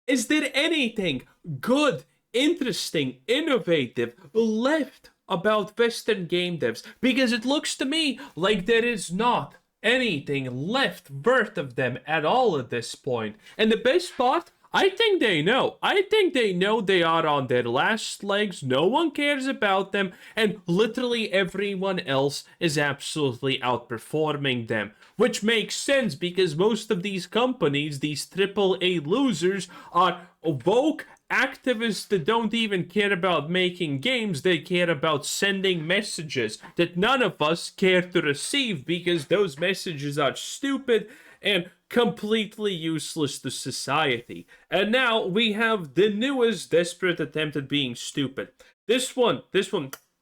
Is there anything good, interesting, innovative left about Western game devs? Because it looks to me like there is not anything left worth of them at all at this point. And the best part, I think they know. I think they know they are on their last legs. No one cares about them. And literally everyone else is absolutely outperforming them. Which makes sense because most of these companies, these AAA losers, are woke activists that don't even care about making games. They care about sending messages that none of us care to receive because those messages are stupid and completely useless to society. And now we have the newest desperate attempt at being stupid. This one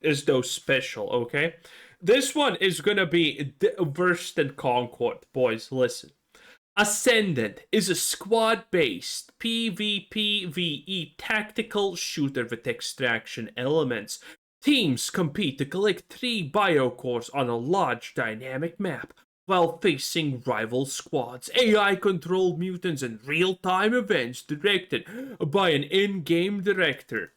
is though special, okay? This one is gonna be worse than Concord, boys. Listen. Ascendant is a squad-based PvPvE tactical shooter with extraction elements. Teams compete to collect 3 biocores on a large dynamic map while facing rival squads, AI-controlled mutants, and real-time events directed by an in-game director.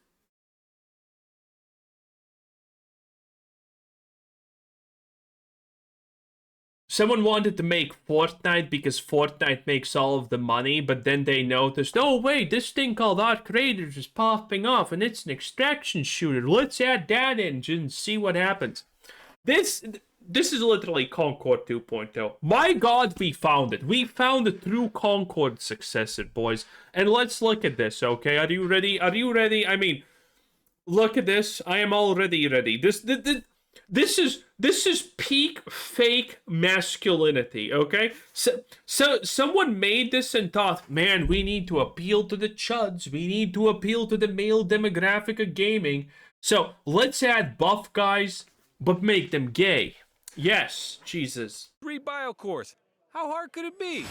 Someone wanted to make Fortnite because Fortnite makes all of the money, but then they noticed, oh wait, this thing called Art Creators is popping off and it's an extraction shooter. Let's add that engine and see what happens. This is literally Concord 2.0. My god, we found it. We found a true Concord successor, boys. And let's look at this, okay? Are you ready? Are you ready? I mean, look at this. I am already ready. This is peak fake masculinity, okay? So someone made this and thought, man, we need to appeal to the chuds. We need to appeal to the male demographic of gaming. So let's add buff guys, but make them gay. Yes, Jesus. 3 biocores. How hard could it be?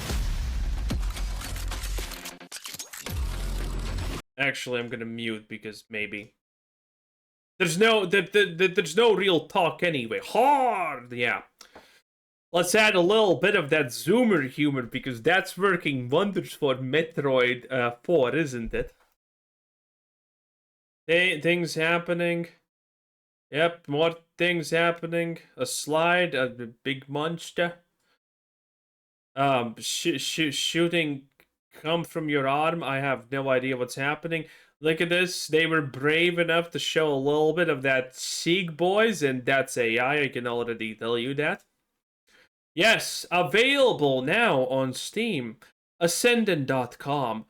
Actually, I'm gonna mute because maybe. There's no real talk anyway. Hard, yeah. Let's add a little bit of that zoomer humor because that's working wonders for Metroid 4, isn't it? Things happening. Yep, more things happening. A slide, a big monster. Shooting come from your arm. I have no idea what's happening. Look at this. They were brave enough to show a little bit of that Sieg boys, and that's AI. I can already tell you that. Yes, available now on Steam. Ascendant.com.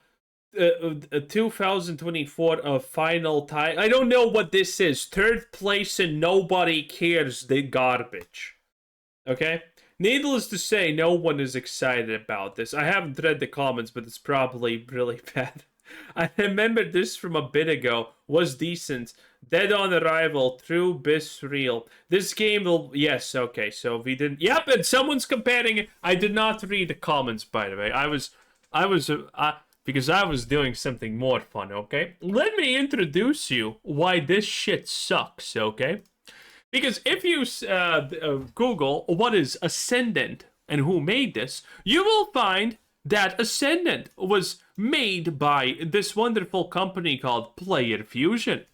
2024 final time. I don't know what this is. 3rd place and nobody cares. The garbage. Okay? Needless to say, no one is excited about this. I haven't read the comments, but it's probably really bad. I remember this from a bit ago. Was decent. Dead on Arrival. True bis real. This game will... Yes, okay. So we didn't... Yep, and someone's comparing it. I did not read the comments, by the way. Because I was doing something more fun, okay? Let me introduce you why this shit sucks, okay? Because if you Google what is Ascendant and who made this, you will find that Ascendant was made by this wonderful company called Player Fusion.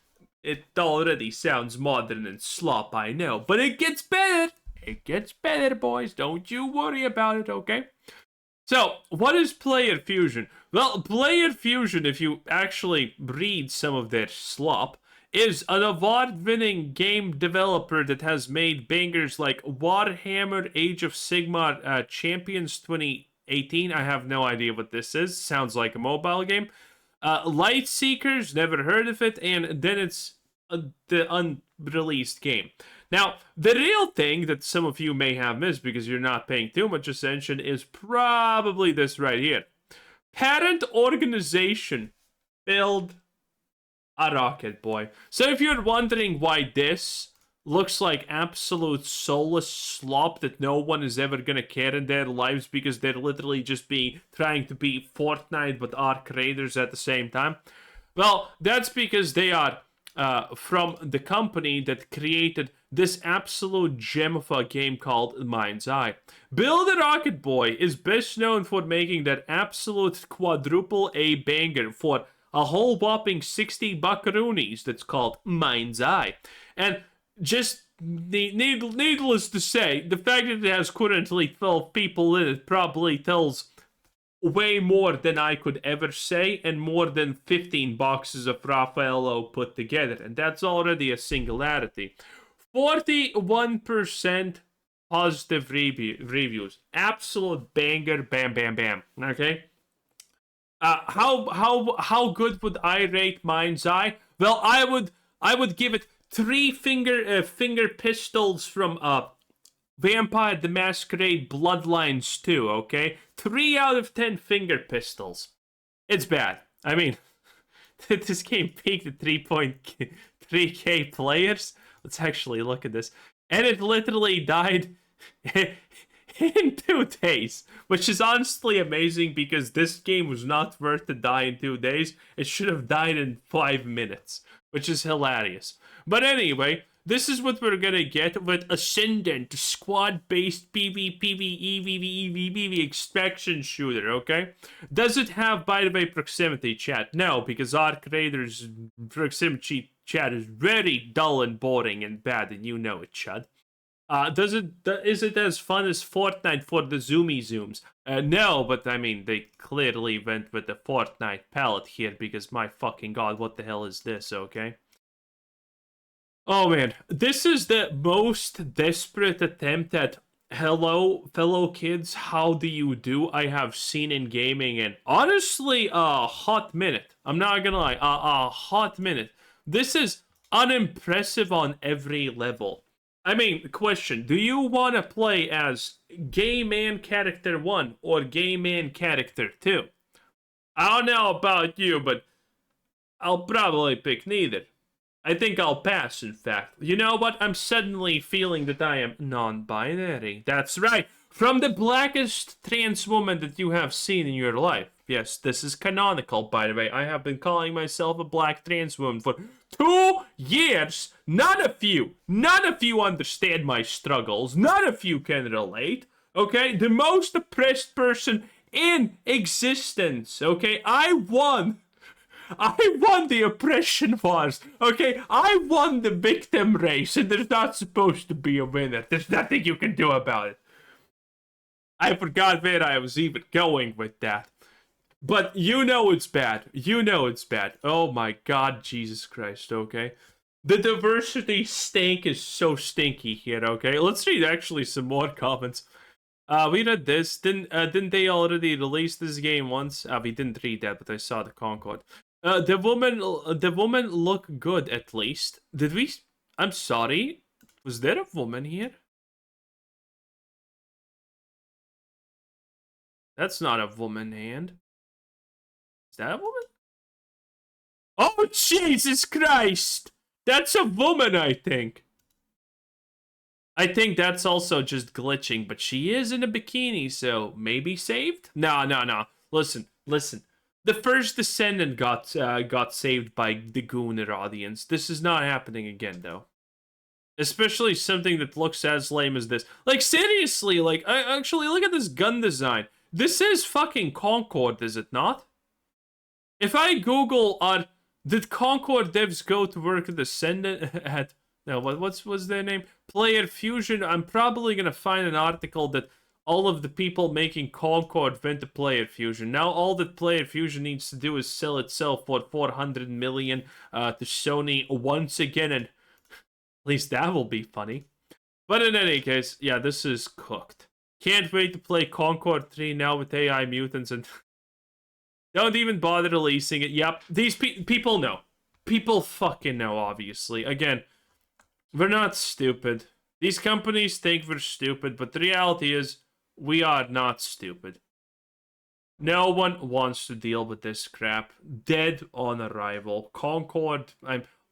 It already sounds modern and slop, I know, but it gets better. It gets better, boys. Don't you worry about it, okay? So, what is Player Fusion? Well, Player Fusion, if you actually read some of their slop, is an award-winning game developer that has made bangers like Warhammer Age of Sigmar Champions 2018. I have no idea what this is. Sounds like a mobile game. Lightseekers, never heard of it, and then it's the unreleased game. Now, the real thing that some of you may have missed because you're not paying too much attention is probably this right here. Parent organization build a rocket, boy. So if you're wondering why this looks like absolute soulless slop that no one is ever gonna care in their lives because they're literally just trying to be Fortnite but Arc Raiders at the same time, well, that's because they are from the company that created this absolute gem of a game called Mind's Eye. Bill the Rocket Boy is best known for making that absolute quadruple A banger for a whole whopping 60 buckaroonies that's called Mind's Eye. And just needless to say, the fact that it has currently 12 people in it probably tells way more than I could ever say, and more than 15 boxes of Raffaello put together, and that's already a singularity. 41% positive reviews. Absolute banger, bam, bam, bam. Okay? How good would I rate Mind's Eye? Well, I would give it 3 finger pistols from Vampire the Masquerade Bloodlines 2, okay? 3 out of 10 finger pistols. It's bad. I mean, this game peaked at 3.3k players. Let's actually look at this. And it literally died in 2 days, which is honestly amazing because this game was not worth to die in 2 days. It should have died in 5 minutes, which is hilarious. But anyway, this is what we're gonna get with Ascendant, squad-based PvE extraction shooter, okay? Does it have, by the way, proximity chat? No, because Arc Raiders' proximity chat is very dull and boring and bad, and you know it, Chud. Is it as fun as Fortnite for the zoomy zooms? No, but I mean, they clearly went with the Fortnite palette here because my fucking god, what the hell is this, okay? Oh man, this is the most desperate attempt at hello, fellow kids, how do you do I have seen in gaming in honestly a hot minute. I'm not gonna lie, a hot minute. This is unimpressive on every level. I mean, question, do you want to play as gay man character 1 or gay man character 2? I don't know about you, but I'll probably pick neither. I think I'll pass, in fact. You know what? I'm suddenly feeling that I am non-binary. That's right. From the blackest trans woman that you have seen in your life. Yes, this is canonical, by the way. I have been calling myself a black trans woman for 2 years. None of you understand my struggles. None of you can relate. Okay? The most oppressed person in existence. Okay? I won the oppression wars, okay? I won the victim race, and there's not supposed to be a winner. There's nothing you can do about it. I forgot where I was even going with that. But you know it's bad. You know it's bad. Oh my god, Jesus Christ, okay? The diversity stink is so stinky here, okay? Let's read actually some more comments. We read this. Didn't they already release this game once? We didn't read that, but I saw the Concord. The woman looked good at least. Did we? I'm sorry. Was there a woman here? That's not a woman hand. Is that a woman? Oh, Jesus Christ! That's a woman, I think. I think that's also just glitching, but she is in a bikini, so maybe saved? No. Listen. The first Ascendant got saved by the Gooner audience. This is not happening again, though. Especially something that looks as lame as this. Like, seriously, like, actually, look at this gun design. This is fucking Concord, is it not? If I Google, did Concord devs go to work at Ascendant at... No, what's their name? Player Fusion. I'm probably gonna find an article that all of the people making Concord went to Player Fusion. Now all that Player Fusion needs to do is sell itself for 400 million to Sony once again, and at least that will be funny. But in any case, yeah, this is cooked. Can't wait to play Concord 3 now with AI mutants, and don't even bother releasing it. Yep, these people know. People fucking know, obviously. Again, we're not stupid. These companies think we're stupid, but the reality is, we are not stupid. No one wants to deal with this crap. Dead on arrival. Concord,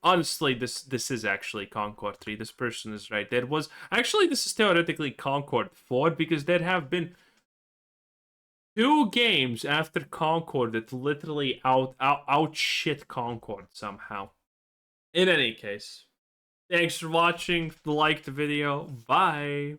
honestly, this is actually Concord 3. This person is right. This is theoretically Concord 4, because there have been 2 games after Concord that literally outshit Concord somehow. In any case, Thanks for watching. Like the video. Bye.